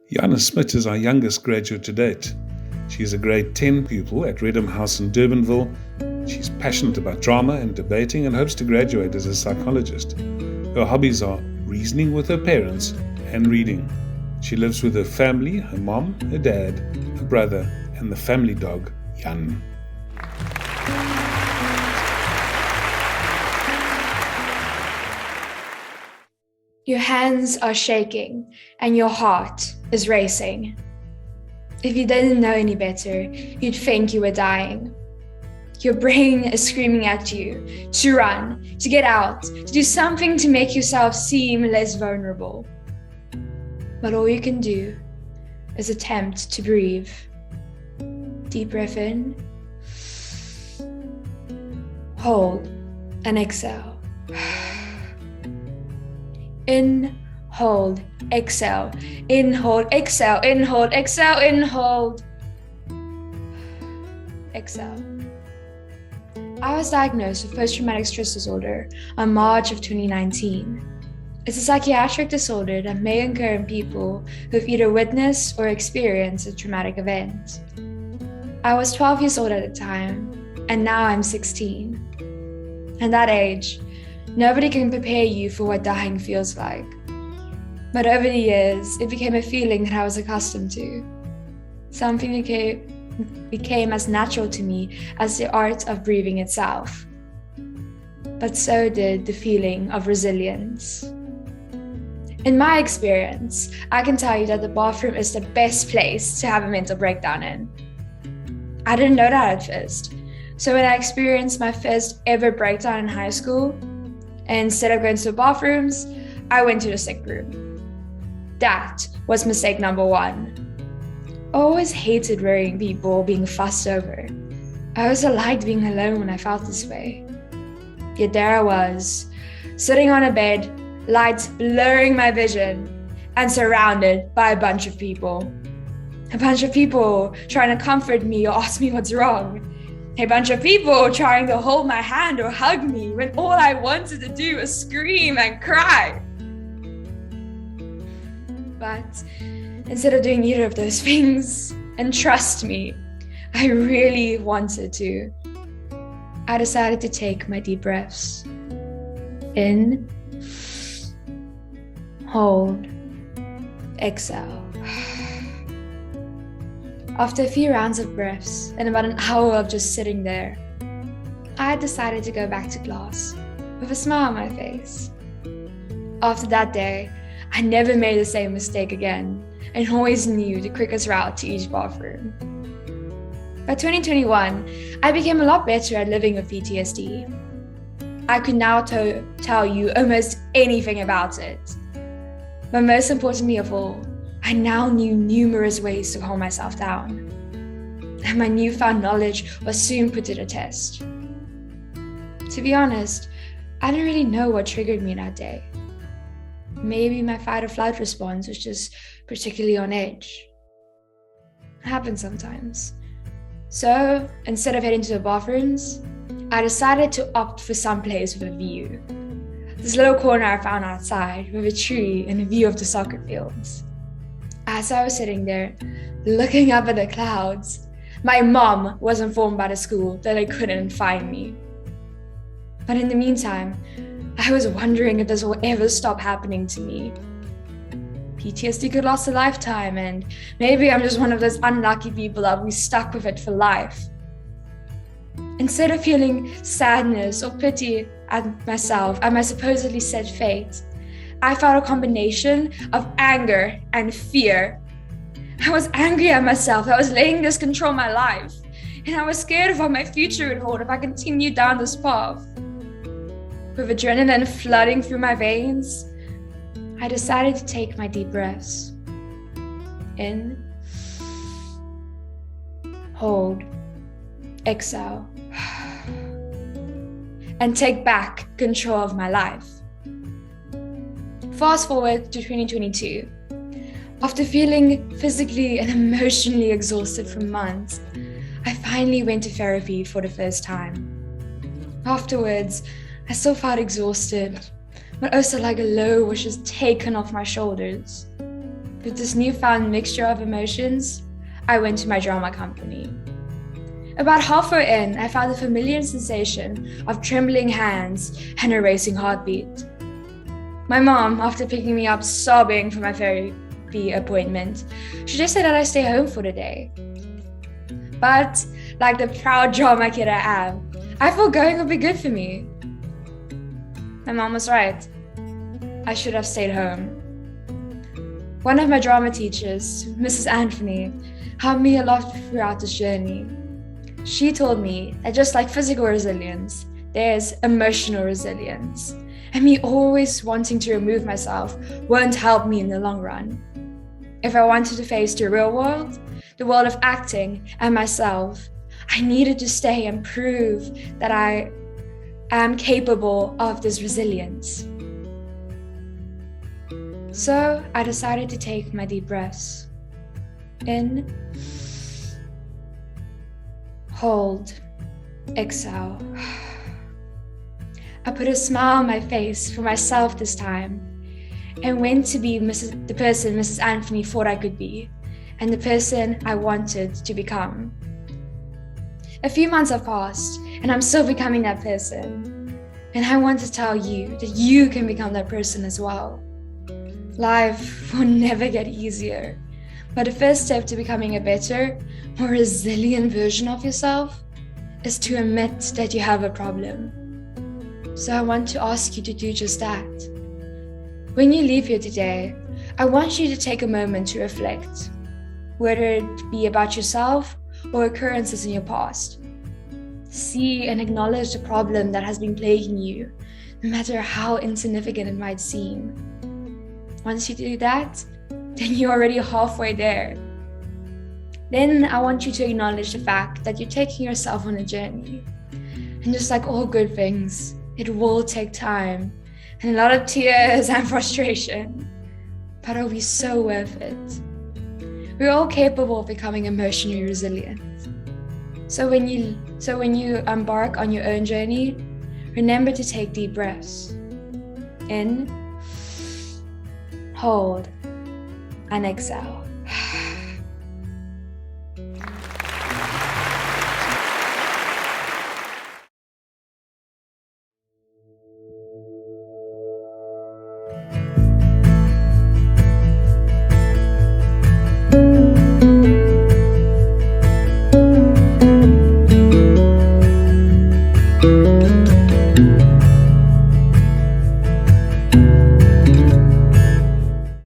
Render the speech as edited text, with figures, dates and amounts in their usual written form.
Jana Smit is our youngest graduate to date. She is a grade 10 pupil at Redham House in Durbanville. She's passionate about drama and debating and hopes to graduate as a psychologist. Her hobbies are reasoning with her parents and reading. She lives with her family, her mom, her dad, her brother, and the family dog, Jana. Your hands are shaking and your heart is racing. If you didn't know any better, you'd think you were dying. Your brain is screaming at you to run, to get out, to do something to make yourself seem less vulnerable. But all you can do is attempt to breathe. Deep breath in, hold, and exhale. In, hold, exhale. In, hold, exhale. In, hold, exhale. In, hold, exhale. I was diagnosed with post-traumatic stress disorder in March of 2019. It's a psychiatric disorder that may occur in people who've either witnessed or experienced a traumatic event. I was 12 years old at the time, and now I'm 16. At that age, nobody can prepare you for what dying feels like. But over the years, it became a feeling that I was accustomed to. Something that became as natural to me as the art of breathing itself. But so did the feeling of resilience. In my experience, I can tell you that the bathroom is the best place to have a mental breakdown in. I didn't know that at first. So when I experienced my first ever breakdown in high school, instead of going to the bathrooms, I went to the sick room. That was mistake number one. I always hated worrying people or being fussed over. I also liked being alone when I felt this way. Yet there I was, sitting on a bed, lights blurring my vision, and surrounded by a bunch of people. A bunch of people trying to comfort me or ask me what's wrong. A bunch of people trying to hold my hand or hug me when all I wanted to do was scream and cry. But instead of doing either of those things, and trust me, I really wanted to, I decided to take my deep breaths. In, hold, exhale. After a few rounds of breaths and about an hour of just sitting there, I decided to go back to class with a smile on my face. After that day, I never made the same mistake again and always knew the quickest route to each bathroom. By 2021, I became a lot better at living with PTSD. I could now tell you almost anything about it. But most importantly of all, I now knew numerous ways to calm myself down. And my newfound knowledge was soon put to the test. To be honest, I didn't really know what triggered me that day. Maybe my fight or flight response was just particularly on edge. It happens sometimes. So instead of heading to the bathrooms, I decided to opt for some place with a view. This little corner I found outside with a tree and a view of the soccer fields. As I was sitting there, looking up at the clouds, my mom was informed by the school that they couldn't find me. But in the meantime, I was wondering if this will ever stop happening to me. PTSD could last a lifetime, and maybe I'm just one of those unlucky people that will be stuck with it for life. Instead of feeling sadness or pity at myself and my supposedly set fate, I felt a combination of anger and fear. I was angry at myself. I was letting this control my life. And I was scared of what my future would hold if I continued down this path. With adrenaline flooding through my veins, I decided to take my deep breaths. In, hold, exhale, and take back control of my life. Fast forward to 2022. After feeling physically and emotionally exhausted for months, I finally went to therapy for the first time. Afterwards, I still felt exhausted, but also like a load was just taken off my shoulders. with this newfound mixture of emotions, I went to my drama company. About halfway in, I found the familiar sensation of trembling hands and a racing heartbeat. My mom, after picking me up sobbing for my therapy appointment, suggested that I stay home for the day. But, like the proud drama kid I am, I thought going would be good for me. My mom was right. I should have stayed home. One of my drama teachers, Mrs. Anthony, helped me a lot throughout this journey. She told me that just like physical resilience, there's emotional resilience. And me always wanting to remove myself won't help me in the long run. If I wanted to face the real world, the world of acting and myself, I needed to stay and prove that I am capable of this resilience. So I decided to take my deep breaths. In, hold, exhale. I put a smile on my face for myself this time and went to be the person Mrs. Anthony thought I could be and the person I wanted to become. A few months have passed and I'm still becoming that person. And I want to tell you that you can become that person as well. Life will never get easier, but the first step to becoming a better, more resilient version of yourself is to admit that you have a problem. So I want to ask you to do just that. When you leave here today, I want you to take a moment to reflect, whether it be about yourself or occurrences in your past. See and acknowledge the problem that has been plaguing you, no matter how insignificant it might seem. Once you do that, then you're already halfway there. Then I want you to acknowledge the fact that you're taking yourself on a journey. And just like all good things, it will take time and a lot of tears and frustration, but it'll be so worth it. We're all capable of becoming emotionally resilient. So when you embark on your own journey, remember to take deep breaths. In, hold, and exhale.